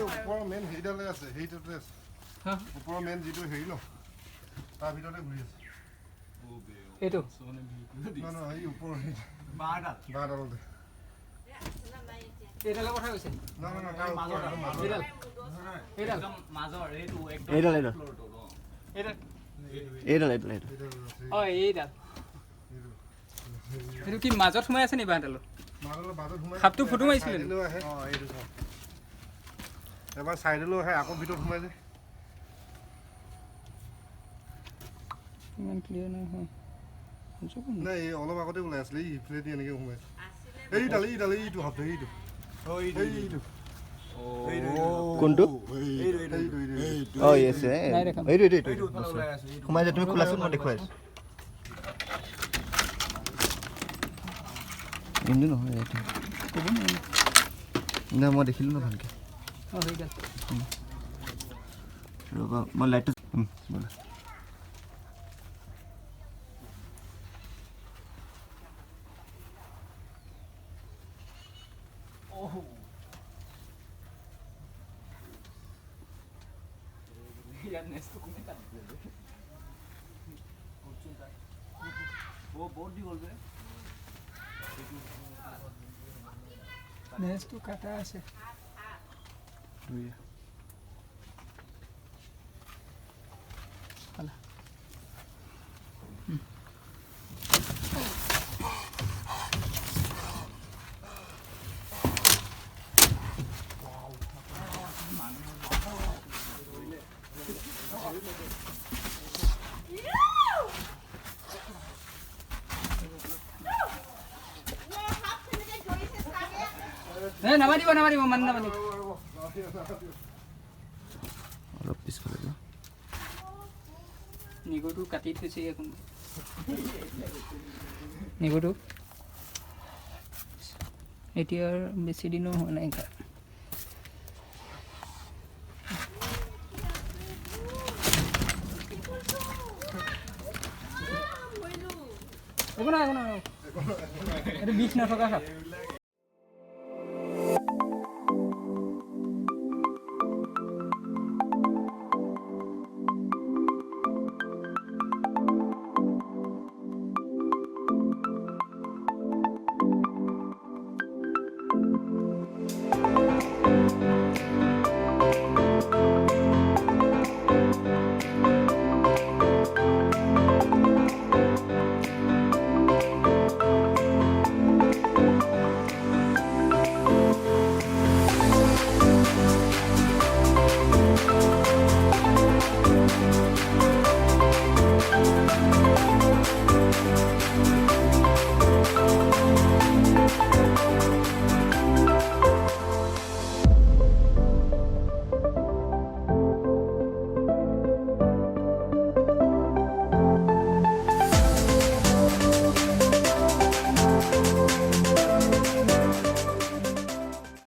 ওপৰৰ মেইন হেৰিডালে আছে হেৰিটোতে আছে ওপৰৰ মেইন যিটো হেৰি ন তাৰ ভিতৰতে ঘূৰি আছে এইটো না এই ওপৰৰ বাঁহডালতে এইডালৰ কথা কৈছে না তাৰ মাজৰ এইডাল এইটো কি মাজত সোমাই আছে নি বাঁহডালত সাপটো ফুটো মাৰিছিলে এবাৰ চাইডলৈ আহে আকৌ ভিতৰত সোমাই যায় ইমান ক্লিয়াৰ নহয় নাই অলপ আগতে ওলাই আছিলে এই ইফালেদি এনেকৈ সোমাইছে এইটো শব্দ এইটো কোনটো অঁ য়েছ এইটো সোমাই যায় তুমি খোলাচোন মই দেখুৱাই আছোঁ কিন্তু নহয় এইটো ক'ব নোৱাৰি নাই মই দেখিলোঁ ন ভালকৈ ৰ'বা মই লাইটটো ব'লা নেজটো কাটা আছে নামাৰিব মানে নামাৰিব অলপ পিছফালে যোৱা নিগৰটো কাটি থৈছে এখন নিগৰটো এতিয়া বেছি দিনো হোৱা নাই একো নাই এইটো বিষ নথকা সাপ